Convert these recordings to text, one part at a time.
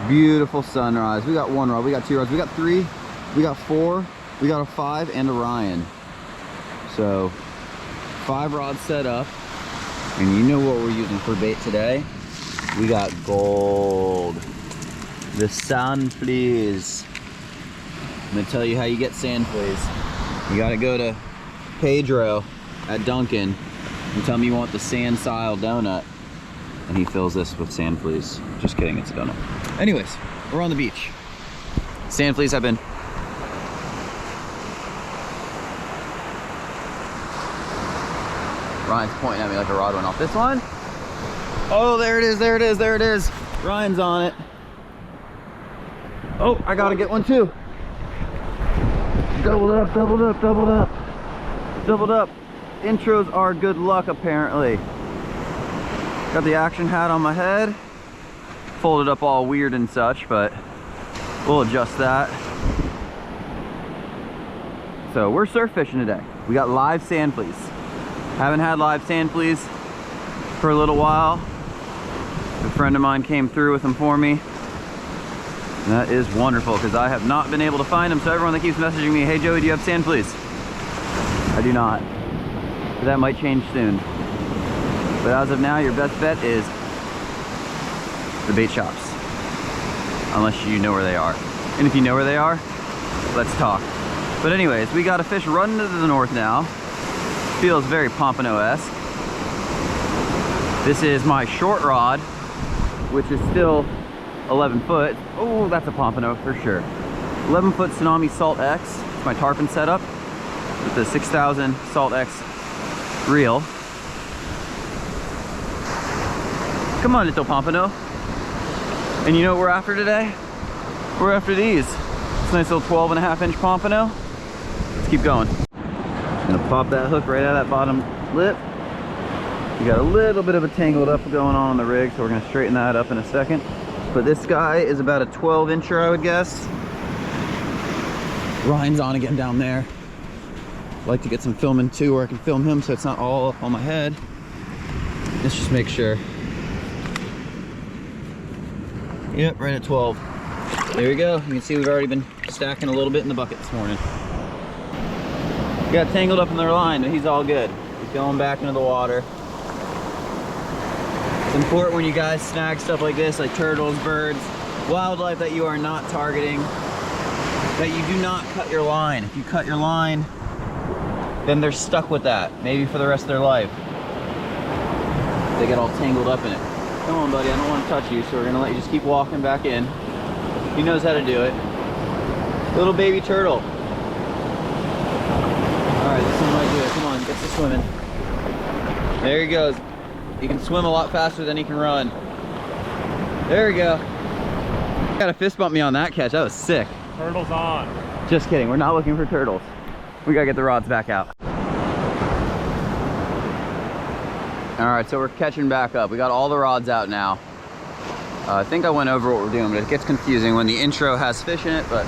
Beautiful sunrise. We got one rod, we got two rods, we got three, we got four, we got a 5 and a Ryan. So 5 rods set up, and you know what we're using for bait today? We got gold. The sand fleas. I'm gonna tell you how you get sand fleas. You gotta go to Pedro at Dunkin' and tell him you want the sand style donut, and he fills this with sand fleas. Just kidding, it's a donut. Anyways, we're on the beach. Sand fleas have been Ryan's pointing at me like a rod went off. This one? Oh, there it is, there it is, there it is. Ryan's on it. Oh, I gotta get one too. Doubled up, doubled up, doubled up. Doubled up. Intros are good luck, apparently. Got the action hat on my head. Folded up all weird and such, but we'll adjust that. So we're surf fishing today. We got live sand fleas. Haven't had live sand fleas for a little while. A friend of mine came through with them for me. And that is wonderful because I have not been able to find them. So everyone that keeps messaging me, hey Joey, do you have sand fleas? I do not. But that might change soon. But as of now, your best bet is the bait shops. Unless you know where they are. And if you know where they are, let's talk. But anyways, we got a fish running to the north now. Feels very Pompano-esque. This is my short rod, which is still 11 foot. Oh, that's a Pompano for sure. 11 foot Tsunami SaltX. It's my tarpon setup with the 6000 SaltX reel. Come on, little Pompano. And you know what we're after today? We're after these. It's a nice little 12.5-inch Pompano. Let's keep going. I'm gonna pop that hook right out of that bottom lip. We got a little bit of a tangled up going on the rig, so we're gonna straighten that up in a second. But this guy is about a 12-incher, I would guess. Ryan's on again down there. I'd like to get some filming too, where I can film him so it's not all up on my head. Let's just make sure. Yep, right at 12. There we go. You can see we've already been stacking a little bit in the bucket this morning. Got tangled up in their line, but he's all good. He's going back into the water. It's important when you guys snag stuff like this, like turtles, birds, wildlife that you are not targeting, that you do not cut your line. If you cut your line, then they're stuck with that, maybe for the rest of their life. They get all tangled up in it. Come on, buddy, I don't want to touch you, so we're gonna let you just keep walking back in. He knows how to do it. Little baby turtle. All right, this one might do it. Come on, get to swimming. There he goes. He can swim a lot faster than he can run. There we go. Got a fist bump me on that catch. That was sick. Turtles on. Just kidding. We're not looking for turtles. We gotta get the rods back out. All right, so we're catching back up. We got all the rods out now. I think I went over what we're doing, but it gets confusing when the intro has fish in it. But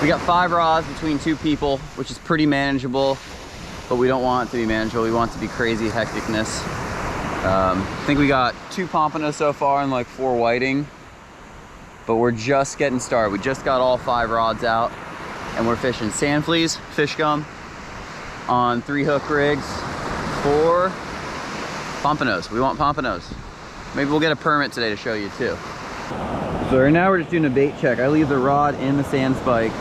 we got 5 rods between 2 people, which is pretty manageable, but we don't want it to be manageable. We want it to be crazy hecticness. I think we got 2 pompanos so far and like 4 whiting, but we're just getting started. We just got all 5 rods out, and we're fishing sand fleas, fish gum on 3 hook rigs for pompanos. We want pompanos. Maybe we'll get a permit today to show you too. So right now we're just doing a bait check. I leave the rod in the sand spike,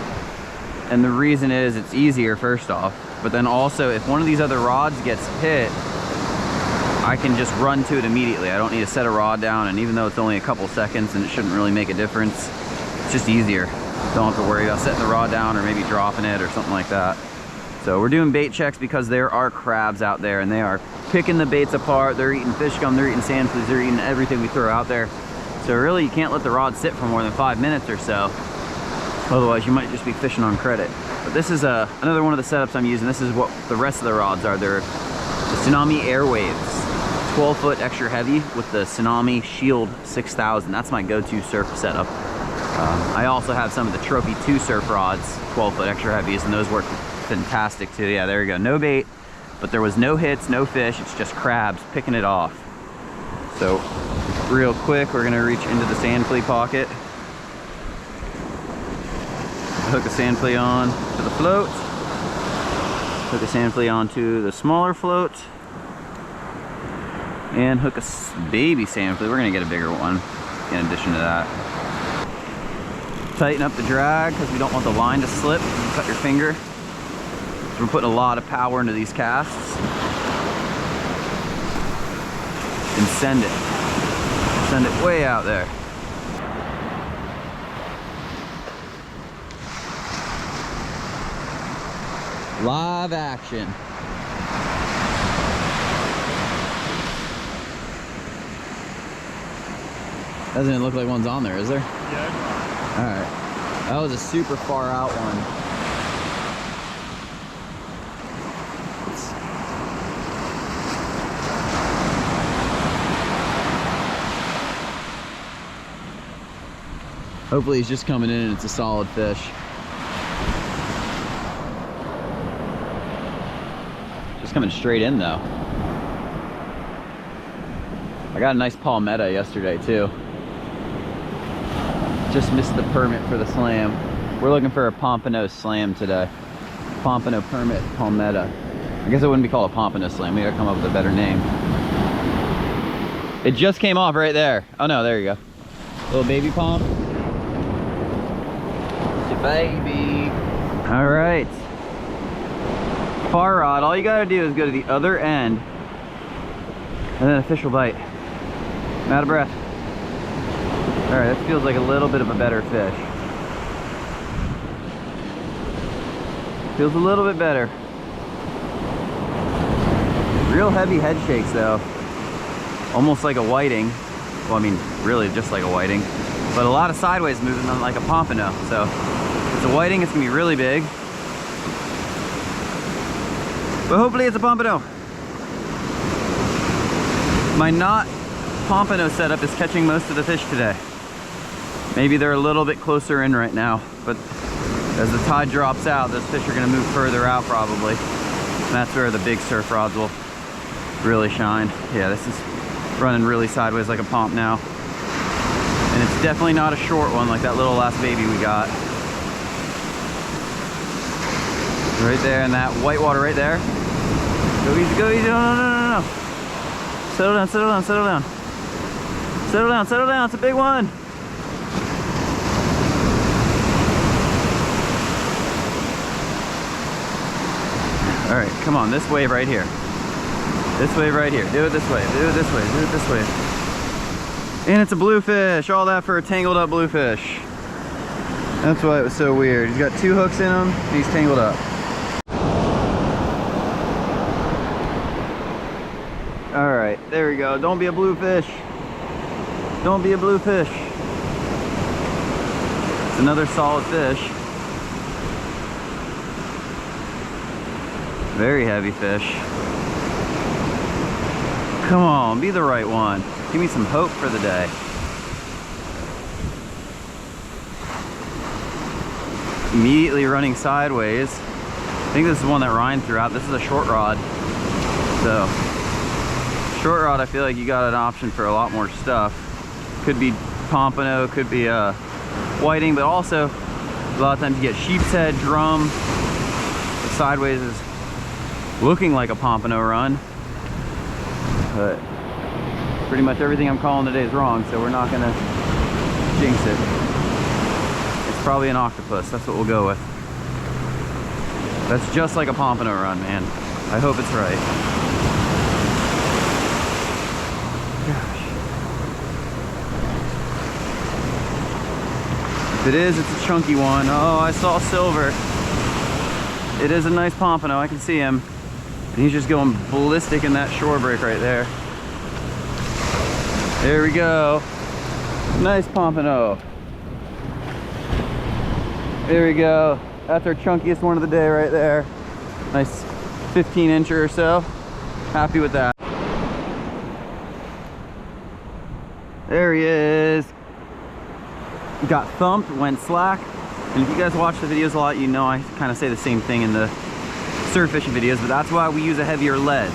and the reason is it's easier, first off, but then also if one of these other rods gets hit, I can just run to it immediately. I don't need to set a rod down, and even though it's only a couple seconds and it shouldn't really make a difference, it's just easier. Don't have to worry about setting the rod down or maybe dropping it or something like that. So we're doing bait checks because there are crabs out there, and they are picking the baits apart. They're eating fish gum, they're eating sand fleas, they're eating everything we throw out there. So really, you can't let the rod sit for more than 5 minutes or so. Otherwise, you might just be fishing on credit. But this is another one of the setups I'm using. This is what the rest of the rods are. They're the Tsunami Airwaves. 12 foot extra heavy with the Tsunami Shield 6000. That's my go-to surf setup. I also have some of the Trophy 2 surf rods, 12 foot extra heavies, and those work fantastic too. Yeah, there we go. No bait, but there was no hits, no fish. It's just crabs picking it off. So Real quick, we're gonna reach into the sand flea pocket. Hook a sand flea on to the float. Hook a sand flea onto the smaller float. And hook a baby sand flea. We're gonna get a bigger one in addition to that. Tighten up the drag because we don't want the line to slip. Cut your finger. We're putting a lot of power into these casts. And send it. Send it way out there. Live action. Doesn't look like one's on there, is there? Yeah. All right. That was a super far out one. Hopefully he's just coming in and it's a solid fish. Just coming straight in though. I got a nice palmetto yesterday too. Just missed the permit for the slam. We're looking for a Pompano slam today. Pompano permit palmetto. I guess it wouldn't be called a Pompano slam. We gotta come up with a better name. It just came off right there. Oh no, there you go. Little baby pomp. Baby. All right. Far rod, all you gotta do is go to the other end and then a fish will bite. I'm out of breath. All right, that feels like a little bit of a better fish. Feels a little bit better. Real heavy head shakes though. Almost like a whiting. Well, I mean, really just like a whiting. But a lot of sideways movement like a pompano, so. It's a whiting, it's gonna be really big. But hopefully it's a pompano. My not pompano setup is catching most of the fish today. Maybe they're a little bit closer in right now, but as the tide drops out, those fish are gonna move further out probably. And that's where the big surf rods will really shine. Yeah, this is running really sideways like a pomp now. And it's definitely not a short one like that little last baby we got. Right there, and that white water right there. Go easy, go easy. No, no, no, no, no. Settle down, settle down, settle down. Settle down, settle down. It's a big one. All right, come on, this wave right here. This wave right here. Do it this way, do it this way, do it this way. And it's a bluefish. All that for a tangled up bluefish. That's why it was so weird. He's got two hooks in him, and he's tangled up. All right, there we go. Don't be a bluefish. Don't be a bluefish. It's another solid fish. Very heavy fish. Come on, be the right one. Give me some hope for the day. Immediately running sideways. I think this is one that Ryan threw out. This is a short rod. So, short rod, I feel like you got an option for a lot more stuff. Could be pompano, could be whiting, but also a lot of times you get sheep's head, drum. The sideways is looking like a pompano run, but pretty much everything I'm calling today is wrong, so we're not gonna jinx it. It's probably an octopus, that's what we'll go with. That's just like a pompano run, man. I hope it's right. Gosh. If it is, it's a chunky one. Oh, I saw silver. It is a nice pompano, I can see him. And he's just going ballistic in that shore break right there. There we go. Nice pompano. There we go. That's our chunkiest one of the day right there. Nice 15-incher or so. Happy with that. There he is. Got thumped, went slack. And if you guys watch the videos a lot, you know I kind of say the same thing in the surf fishing videos, but that's why we use a heavier lead.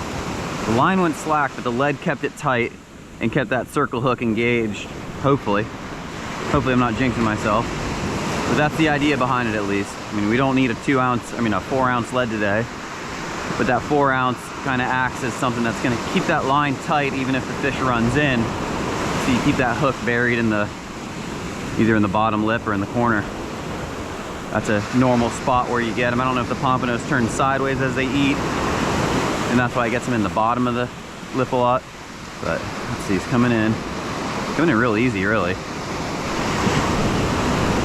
The line went slack, but the lead kept it tight, and kept that circle hook engaged, hopefully. Hopefully I'm not jinxing myself. But that's the idea behind it, at least. I mean, we don't need a 4-ounce lead today, but that 4-ounce kind of acts as something that's going to keep that line tight even if the fish runs in. So you keep that hook buried in the, either in the bottom lip or in the corner. That's a normal spot where you get them. I don't know if the pompanos turn sideways as they eat, and that's why it gets them in the bottom of the lip a lot. But let's see, he's coming in real easy, really.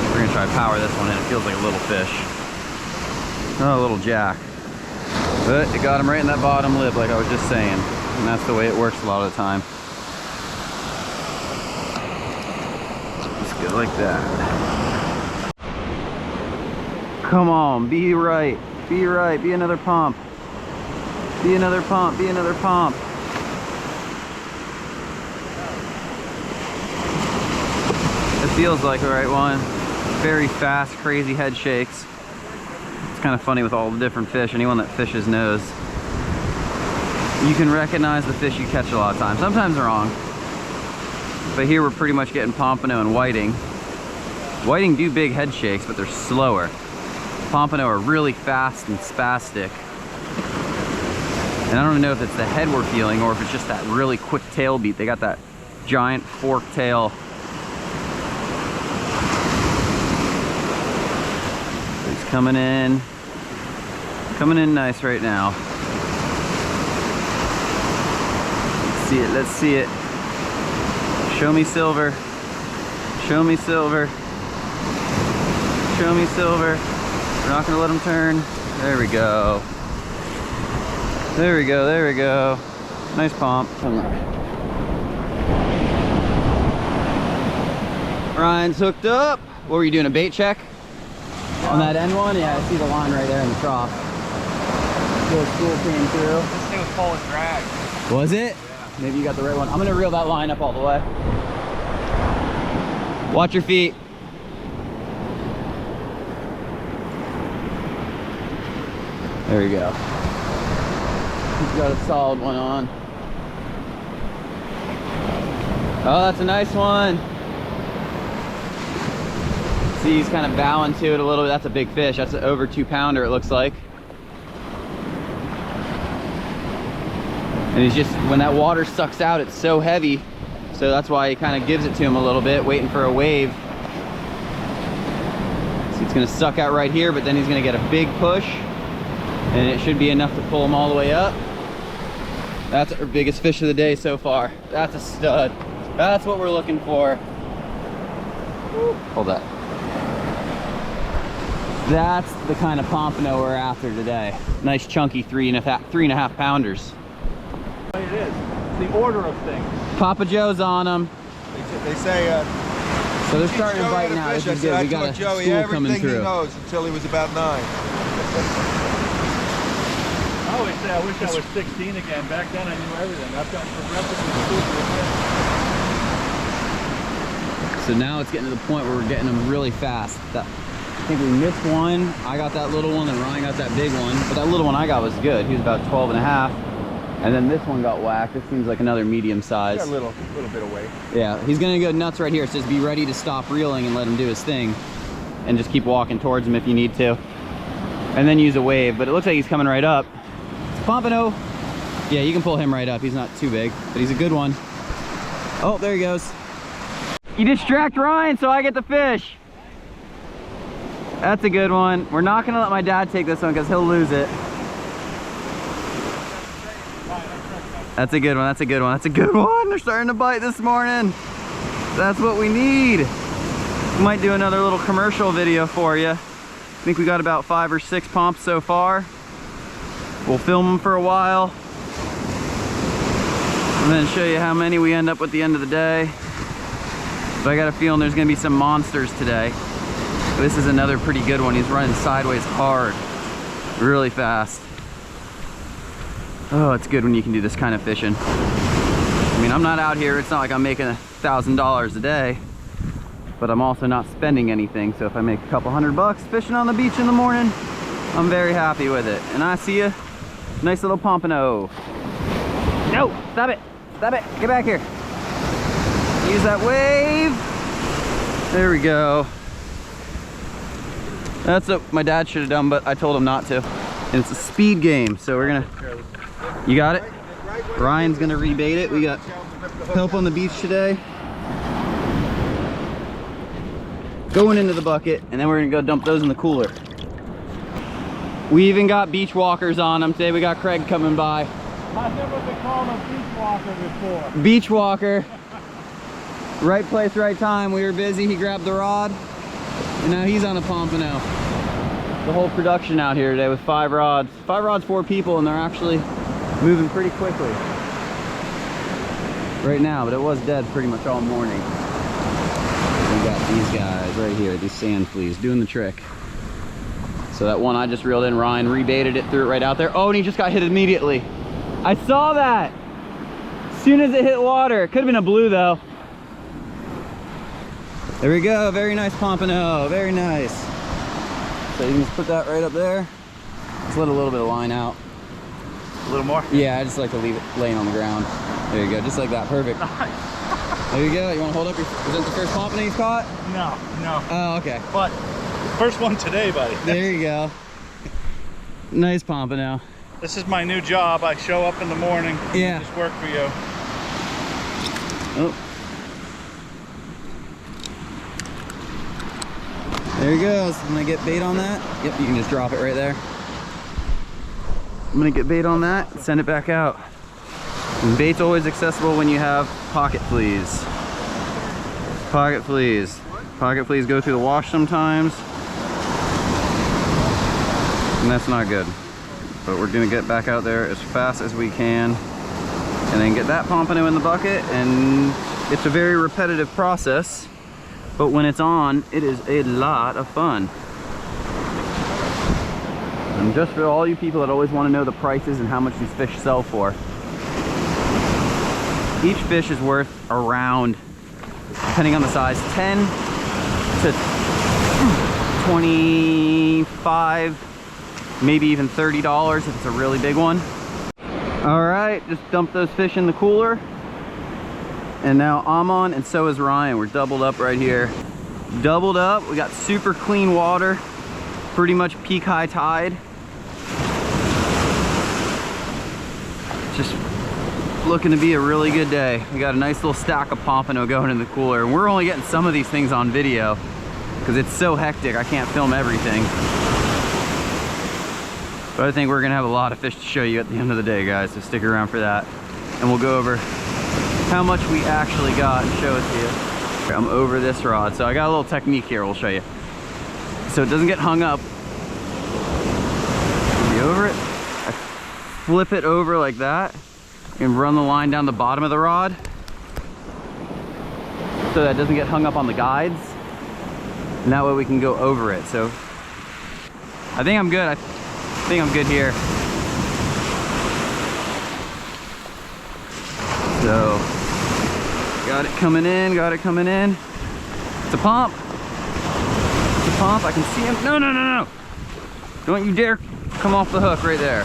We're gonna try to power this one in. It feels like a little fish. Oh, a little jack. But it got him right in that bottom lip, like I was just saying. And that's the way it works a lot of the time. Just go like that. Come on, be right. Be right. Be another pump. Be another pump. Be another pump. It feels like the right one. Very fast, crazy head shakes. It's kind of funny with all the different fish. Anyone that fishes knows. You can recognize the fish you catch a lot of times. Sometimes wrong. But here we're pretty much getting pompano and whiting. Whiting do big head shakes, but they're slower. Pompano are really fast and spastic. And I don't know if it's the head we're feeling or if it's just that really quick tail beat. They got that giant fork tail. He's coming in nice right now. Let's see it, let's see it. Show me silver. Show me silver. Show me silver. We're not gonna let him turn. There we go. There we go, there we go. Nice pump. Ryan's hooked up. What were you doing, a bait check? On that end one? Yeah, I see the line right there in the trough. Little spool came through. This thing was pulling drag. Was it? Yeah. Maybe you got the right one. I'm gonna reel that line up all the way. Watch your feet. There you go. He's got a solid one on. Oh, that's a nice one. See, he's kind of bowing to it a little bit. That's a big fish. That's an over 2-pounder, it looks like. And he's just, when that water sucks out, it's so heavy. So that's why he kind of gives it to him a little bit, waiting for a wave. See, it's gonna suck out right here, but then he's gonna get a big push. And it should be enough to pull him all the way up. That's our biggest fish of the day so far. That's a stud. That's what we're looking for. Woo. Hold that. That's the kind of pompano we're after today. Nice chunky 3.5 pounders. It is. It's the order of things. Papa Joe's on them. They say, so they're starting to bite now. This is good. We got a Joey school coming through. He knows until he was about 9. I always say I wish I was 16 again. Back then I knew everything. I've gotten progressively stupid. So now it's getting to the point where we're getting them really fast. I think we missed one. I got that little one and Ryan got that big one. But that little one I got was good. He was about 12.5. And then this one got whacked. This seems like another medium size. Got a little bit of weight. Yeah, he's gonna go nuts right here. It says be ready to stop reeling and let him do his thing. And just keep walking towards him if you need to. And then use a wave. But it looks like he's coming right up. Pompano. Yeah, you can pull him right up. He's not too big, but he's a good one. Oh, there he goes. You distract Ryan so I get the fish. That's a good one. We're not gonna let my dad take this one because he'll lose it. That's a good one, that's a good one, that's a good one. They're starting to bite this morning. That's what we need. We might do another little commercial video for you. I think we got about 5 or 6 pumps so far. We'll film them for a while and then show you how many we end up with at the end of the day. But I got a feeling there's gonna be some monsters today. This is another pretty good one. He's running sideways hard, really fast. Oh, it's good when you can do this kind of fishing. I mean, I'm not out here, it's not like I'm making $1,000 a day, but I'm also not spending anything. So if I make a couple $100 fishing on the beach in the morning, I'm very happy with it. And I see a nice little pompano. No, stop it, get back here. use that wave. There we go. That's what my dad should have done, but I told him not to. And it's a speed game, so we're gonna, you got it? Ryan's gonna rebait it. We got help on the beach today. Going into the bucket, and then we're gonna go dump those in the cooler. We even got beach walkers on them today. We got Craig coming by. I've never been called a beach walker before. Beach walker. Right place, right time. We were busy. He grabbed the rod, and now he's on a Pompano. The whole production out here today with 5 rods. 5 rods, 4 people, and they're actually moving pretty quickly right now, but it was dead pretty much all morning. We got these guys right here, these sand fleas, doing the trick. So that one I just reeled in, Ryan rebaited it, threw it right out there. Oh, and he just got hit immediately. I saw that as soon as it hit water. It could have been a blue though. There we go, very nice Pompano, very nice. So you can just put that right up there. Just let a little bit of line out. A little more? Yeah, I just like to leave it laying on the ground. There you go, just like that, perfect. There you go, you wanna hold up your, is that the first Pompano you've caught? No, no. Oh, okay. But first one today, buddy. There you go. Nice Pompano. This is my new job. I show up in the morning. Yeah. Just work for you. Oh. There he goes. I'm gonna get bait on that. Yep, you can just drop it right there. I'm gonna get bait on that, send it back out. And bait's always accessible when you have pocket fleas. Pocket fleas. Pocket fleas go through the wash sometimes. And that's not good. But we're gonna get back out there as fast as we can and then get that Pompano in the bucket, and it's a very repetitive process, but when it's on, it is a lot of fun. And just for all you people that always want to know the prices and how much these fish sell for, each fish is worth around, depending on the size, 10 to 25, maybe even $30 if it's a really big one. All right, just dump those fish in the cooler. And now I'm on, and so is Ryan. We're doubled up right here. Doubled up, we got super clean water, pretty much peak high tide. Just looking to be a really good day. We got a nice little stack of Pompano going in the cooler, and we're only getting some of these things on video because it's so hectic, I can't film everything. But I think we're gonna have a lot of fish to show you at the end of the day, guys, so stick around for that. And we'll go over how much we actually got and show it to you. I'm over this rod, so I got a little technique here we'll show you. So it doesn't get hung up. Be over it. I flip it over like that and run the line down the bottom of the rod so that it doesn't get hung up on the guides. And that way we can go over it. So I think I'm good. I think I'm good here. So got it coming in, got it coming in. It's a pump. It's a pump. I can see him. No, no, no, no. Don't you dare come off the hook right there.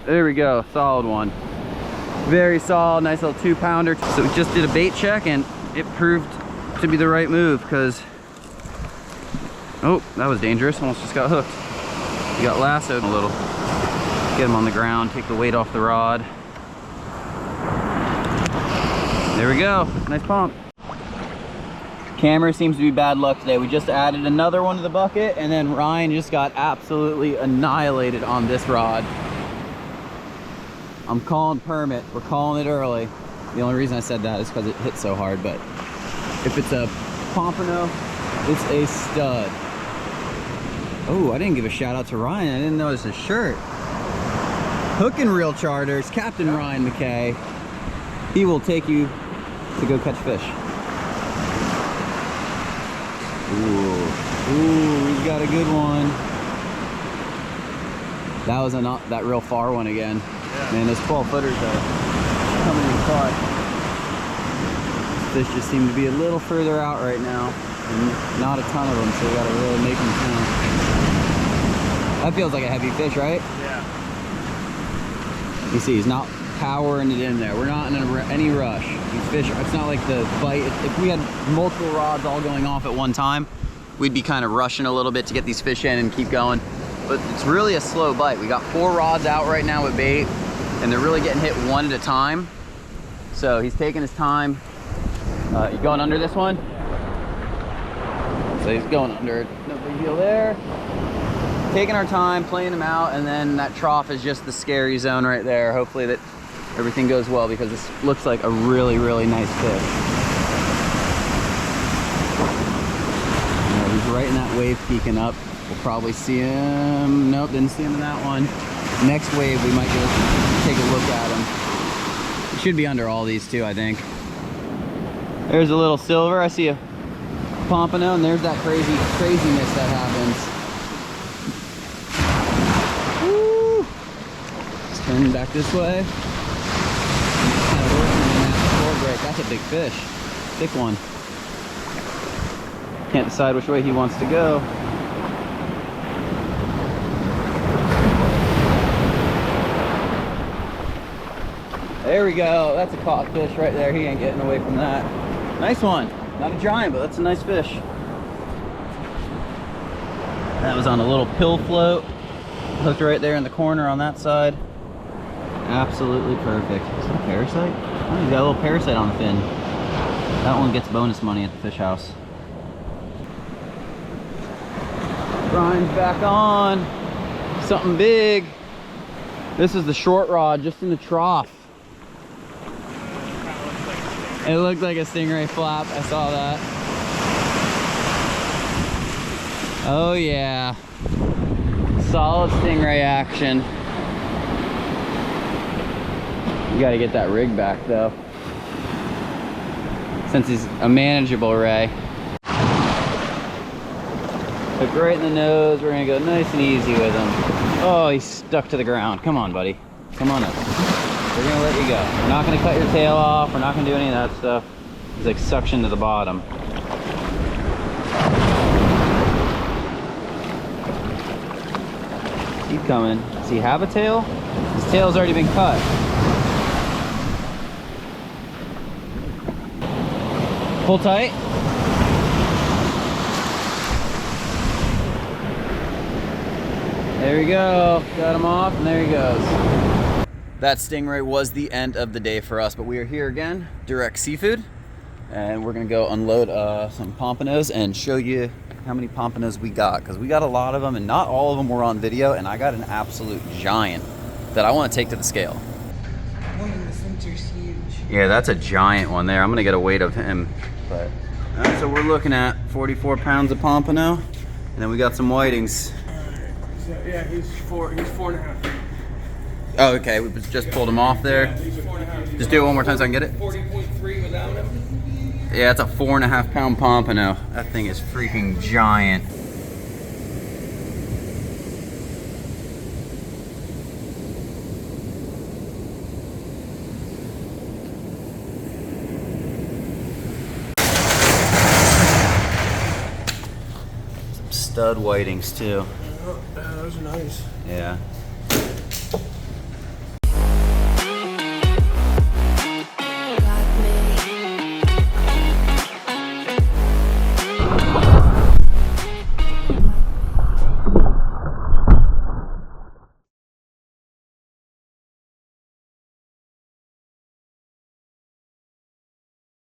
There we go. Solid one. Very solid. Nice little 2-pounder. So we just did a bait check and it proved to be the right move because, oh, that was dangerous. Almost just got hooked. He got lassoed a little. Get him on the ground, take the weight off the rod. There we go, nice pump. Camera seems to be bad luck today. We just added another one to the bucket, and then Ryan just got absolutely annihilated on this rod. I'm calling permit, we're calling it early. The only reason I said that is because it hit so hard, but if it's a Pompano, it's a stud. Oh, I didn't give a shout out to Ryan. I didn't notice his shirt. Hook and Reel Charters, Captain Ryan McKay. He will take you to go catch fish. Ooh, he's got a good one. That was that real far one again. Yeah. Man, those 12-footers are coming in far. Fish just seem to be a little further out right now. And not a ton of them, so we gotta really make them count. That feels like a heavy fish, right? Yeah. You see, he's not powering it in there. We're not in any rush. These fish, it's not like the bite. If we had multiple rods all going off at one time, we'd be kind of rushing a little bit to get these fish in and keep going. But it's really a slow bite. We got 4 rods out right now with bait, and they're really getting hit one at a time. So he's taking his time. You going under this one? So he's going under it. No big deal there. Taking our time, playing him out, and then that trough is just the scary zone right there. Hopefully that everything goes well, because this looks like a really, really nice fish. He's right in that wave peeking up. We'll probably see him. Nope, didn't see him in that one. Next wave, we might go take a look at him. He should be under all these too, I think. There's a little silver. I see a pompano, and there's that craziness that happens. Woo! Just turning back this way. Kind of working in that floor break. That's a big fish. Thick one. Can't decide which way he wants to go. There we go. That's a caught fish right there. He ain't getting away from that. Nice one. Not a giant, but that's a nice fish. That was on a little pill float. Hooked right there in the corner on that side. Absolutely perfect. Is that a parasite? Oh, he's got a little parasite on the fin. That one gets bonus money at the fish house. Grind's back on. Something big. This is the short rod just in the trough. It looked like a stingray flap. I saw that. Oh yeah. Solid stingray action. You gotta get that rig back though, since he's a manageable ray. Hook right in the nose. We're gonna go nice and easy with him. Oh, he's stuck to the ground. Come on, buddy. Come on up. We're gonna let you go. We're not gonna cut your tail off. We're not gonna do any of that stuff. He's like suction to the bottom. Keep coming. Does he have a tail? His tail's already been cut. Pull tight. There we go. Got him off, and there he goes. That stingray was the end of the day for us, but we are here again, Direct Seafood, and we're gonna go unload some pompanos and show you how many pompanos we got, because we got a lot of them, and not all of them were on video, and I got an absolute giant that I want to take to the scale. One in the center's huge. Yeah, that's a giant one there. I'm gonna get a weight of him. But all right, so we're looking at 44 pounds of pompano, and then we got some whitings. So, yeah, he's 4.5. Oh, okay, we just pulled him off there. Yeah, he's 4.5. Just do it one more time so I can get it. 40.3 without him. Yeah, it's a 4.5 pound pompano. That thing is freaking giant. Some stud whitings too. Oh, those are nice. Yeah.